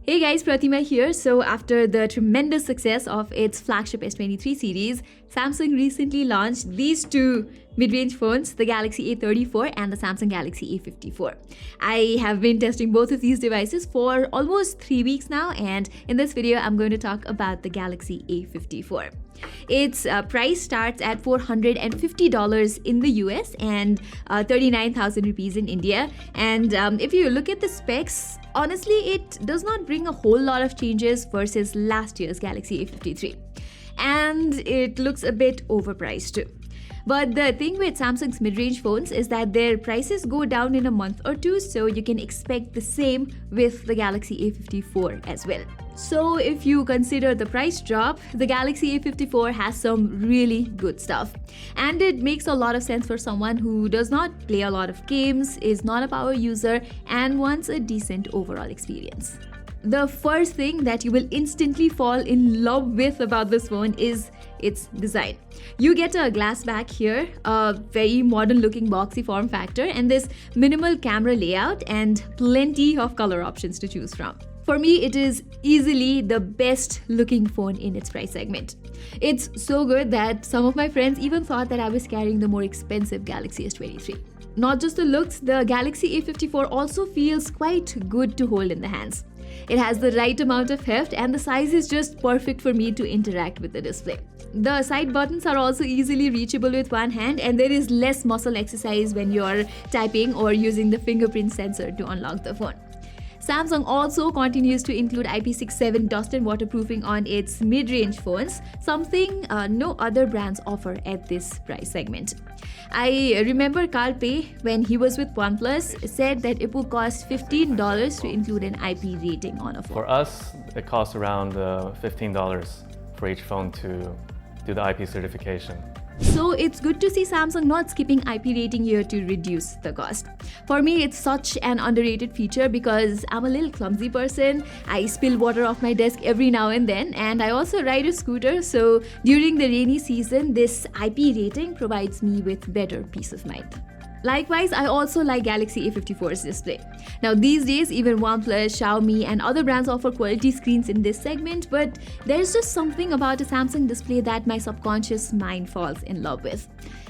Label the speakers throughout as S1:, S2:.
S1: Hey guys, Pratima here. So after the tremendous success of its flagship S23 series, Samsung recently launched these two mid-range phones, the Galaxy A34 and the Samsung Galaxy A54. I have been testing both of these devices for almost 3 weeks now, and in this video I'm going to talk about the Galaxy A54. Its price starts at $450 in the US and 39,000 rupees in India. And if you look at the specs, honestly, it does not bring a whole lot of changes versus last year's Galaxy A53. And it looks a bit overpriced too. But the thing with Samsung's mid-range phones is that their prices go down in a month or two, so you can expect the same with the Galaxy A54 as well. So if you consider the price drop, the Galaxy A54 has some really good stuff. And it makes a lot of sense for someone who does not play a lot of games, is not a power user, and wants a decent overall experience. The first thing that you will instantly fall in love with about this phone is its design. You get a glass back here, a very modern looking boxy form factor, and this minimal camera layout and plenty of color options to choose from. For me, it is easily the best looking phone in its price segment. It's so good that some of my friends even thought that I was carrying the more expensive Galaxy S23. Not just the looks, the Galaxy A54 also feels quite good to hold in the hands. It has the right amount of heft and the size is just perfect for me to interact with the display. The side buttons are also easily reachable with one hand, and there is less muscle exercise when you're typing or using the fingerprint sensor to unlock the phone. Samsung also continues to include IP67 dust and waterproofing on its mid-range phones, something no other brands offer at this price segment. I remember Carl Pei, when he was with OnePlus, said that it will cost $15 to include an IP rating on a phone.
S2: For us, it costs around $15 for each phone to do the IP certification.
S1: So it's good to see Samsung not skipping IP rating here to reduce the cost. For me, it's such an underrated feature because I'm a little clumsy person. I spill water off my desk every now and then, and I also ride a scooter, so during the rainy season, this IP rating provides me with better peace of mind. Likewise, I also like Galaxy A54's display. Now these days, even OnePlus, Xiaomi and other brands offer quality screens in this segment, but there's just something about a Samsung display that my subconscious mind falls in love with.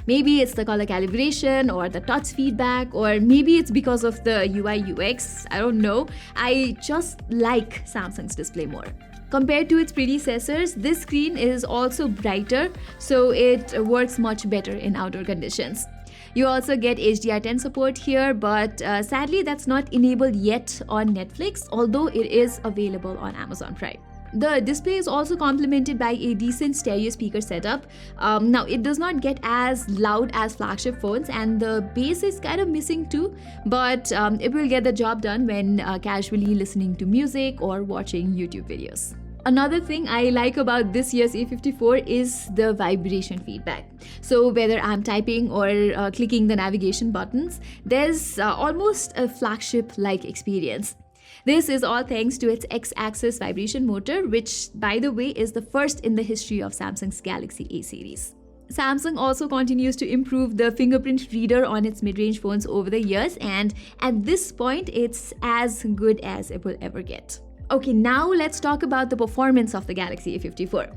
S1: Maybe it's the color calibration or the touch feedback, or maybe it's because of the UI UX, I don't know. I just like Samsung's display more. Compared to its predecessors, this screen is also brighter, so it works much better in outdoor conditions. You also get HDR10 support here, but sadly that's not enabled yet on Netflix, although it is available on Amazon Prime. The display is also complemented by a decent stereo speaker setup. Now, it does not get as loud as flagship phones, and the bass is kind of missing too, but it will get the job done when casually listening to music or watching YouTube videos. Another thing I like about this year's A54 is the vibration feedback. So whether I'm typing or clicking the navigation buttons, there's almost a flagship-like experience. This is all thanks to its X-axis vibration motor, which, by the way, is the first in the history of Samsung's Galaxy A series. Samsung also continues to improve the fingerprint reader on its mid-range phones over the years, and at this point, it's as good as it will ever get. Okay, now let's talk about the performance of the Galaxy A54.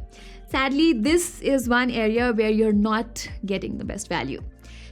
S1: Sadly, this is one area where you're not getting the best value.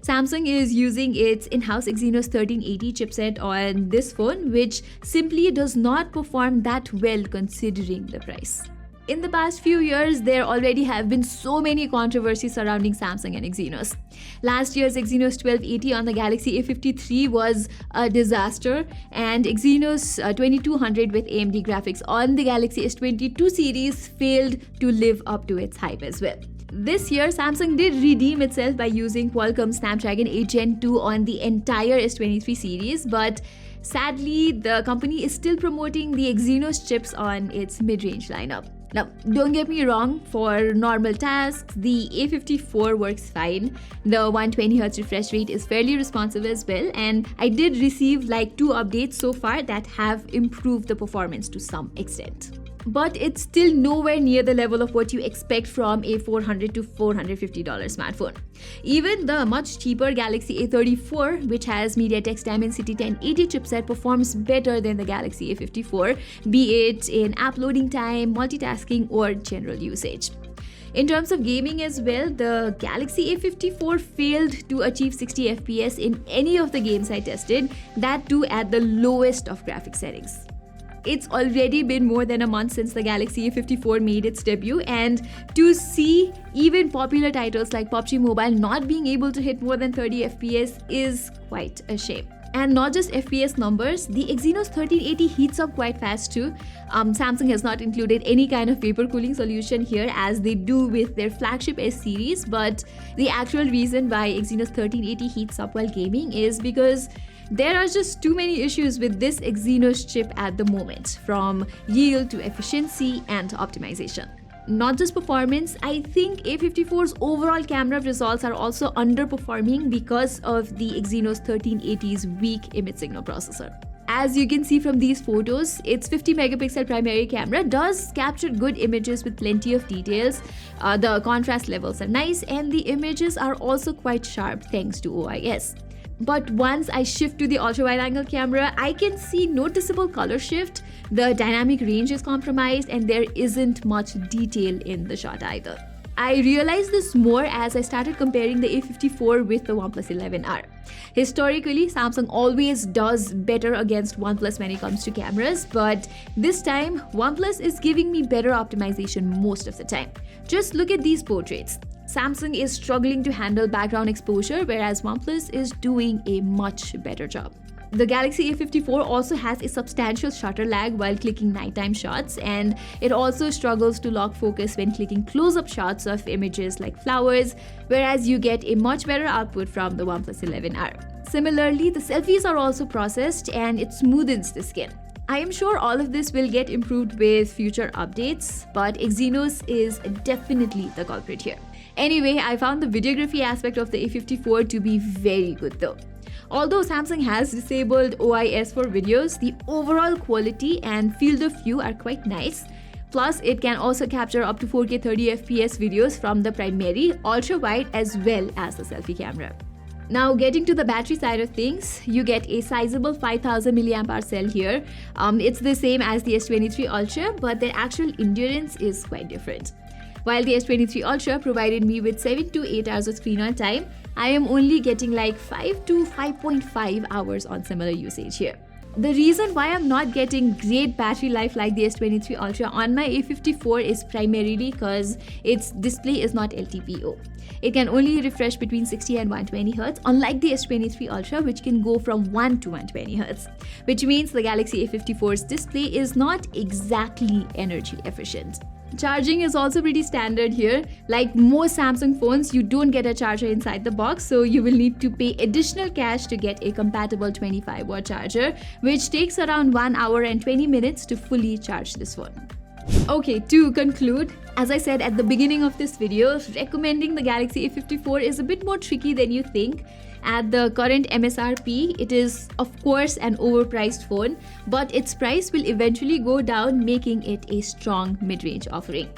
S1: Samsung is using its in-house Exynos 1380 chipset on this phone, which simply does not perform that well considering the price. In the past few years, there already have been so many controversies surrounding Samsung and Exynos. Last year's Exynos 1280 on the Galaxy A53 was a disaster, and Exynos 2200 with AMD graphics on the Galaxy S22 series failed to live up to its hype as well. This year, Samsung did redeem itself by using Qualcomm Snapdragon 8 Gen 2 on the entire S23 series, but sadly, the company is still promoting the Exynos chips on its mid-range lineup. Now, don't get me wrong, for normal tasks, the A54 works fine. The 120Hz refresh rate is fairly responsive as well, and I did receive like 2 updates so far that have improved the performance to some extent. but it's still nowhere near the level of what you expect from a $400 to $450 smartphone. Even the much cheaper Galaxy A34, which has MediaTek's Dimensity 1080 chipset, performs better than the Galaxy A54, be it in app loading time, multitasking, or general usage. In terms of gaming as well, the Galaxy A54 failed to achieve 60 FPS in any of the games I tested, that too at the lowest of graphics settings. It's already been more than a month since the Galaxy A54 made its debut, and to see even popular titles like PUBG Mobile not being able to hit more than 30 FPS is quite a shame. And not just FPS numbers, the Exynos 1380 heats up quite fast too. Samsung has not included any kind of vapor cooling solution here as they do with their flagship S series, but the actual reason why Exynos 1380 heats up while gaming is because there are just too many issues with this Exynos chip at the moment, from yield to efficiency and optimization. Not just performance, I think A54's overall camera results are also underperforming because of the Exynos 1380's weak image signal processor. As you can see from these photos, its 50 megapixel primary camera does capture good images with plenty of details. The contrast levels are nice and the images are also quite sharp thanks to OIS. But once I shift to the ultra-wide-angle camera, I can see noticeable color shift, the dynamic range is compromised, and there isn't much detail in the shot either. I realized this more as I started comparing the A54 with the OnePlus 11R. Historically, Samsung always does better against OnePlus when it comes to cameras, but this time, OnePlus is giving me better optimization most of the time. Just look at these portraits. Samsung is struggling to handle background exposure, whereas OnePlus is doing a much better job. The Galaxy A54 also has a substantial shutter lag while clicking nighttime shots, and it also struggles to lock focus when clicking close-up shots of images like flowers, whereas you get a much better output from the OnePlus 11R. Similarly, the selfies are also processed and it smoothens the skin. I am sure all of this will get improved with future updates, but Exynos is definitely the culprit here. Anyway, I found the videography aspect of the A54 to be very good though. Although Samsung has disabled OIS for videos, the overall quality and field of view are quite nice. Plus, it can also capture up to 4K 30 FPS videos from the primary, ultra-wide as well as the selfie camera. Now, getting to the battery side of things, you get a sizable 5000 mAh cell here. It's the same as the S23 Ultra, but their actual endurance is quite different. While the S23 Ultra provided me with 7 to 8 hours of screen on time, I am only getting like 5 to 5.5 hours on similar usage here. The reason why I'm not getting great battery life like the S23 Ultra on my A54 is primarily because its display is not LTPO. It can only refresh between 60 and 120 Hz, unlike the S23 Ultra, which can go from 1 to 120 Hz, which means the Galaxy A54's display is not exactly energy efficient. Charging is also pretty standard here. Like most Samsung phones, you don't get a charger inside the box, so you will need to pay additional cash to get a compatible 25-watt charger, which takes around 1 hour and 20 minutes to fully charge this phone. Okay, to conclude, as I said at the beginning of this video, recommending the Galaxy A54 is a bit more tricky than you think. At the current MSRP, it is of course an overpriced phone, but its price will eventually go down, making it a strong mid-range offering.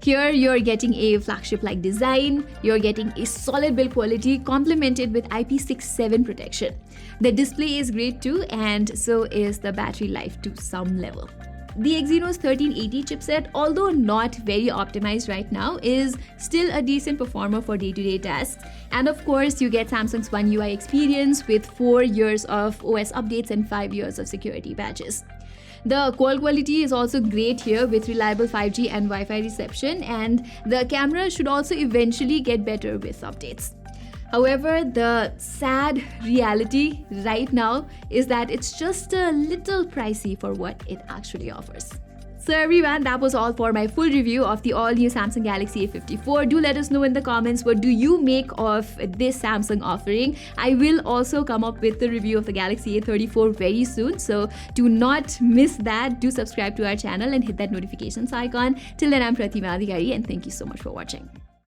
S1: Here you're getting a flagship-like design, you're getting a solid build quality complemented with IP67 protection. The display is great too, and so is the battery life to some level. The Exynos 1380 chipset, although not very optimized right now, is still a decent performer for day-to-day tasks. And of course, you get Samsung's One UI experience with 4 years of OS updates and 5 years of security patches. The call quality is also great here with reliable 5G and Wi-Fi reception, and the camera should also eventually get better with updates. However, the sad reality right now is that it's just a little pricey for what it actually offers. So everyone, that was all for my full review of the all-new Samsung Galaxy A54. Do let us know in the comments what do you make of this Samsung offering. I will also come up with the review of the Galaxy A34 very soon, so do not miss that. Do subscribe to our channel and hit that notifications icon. Till then, I'm Pratima, and thank you so much for watching.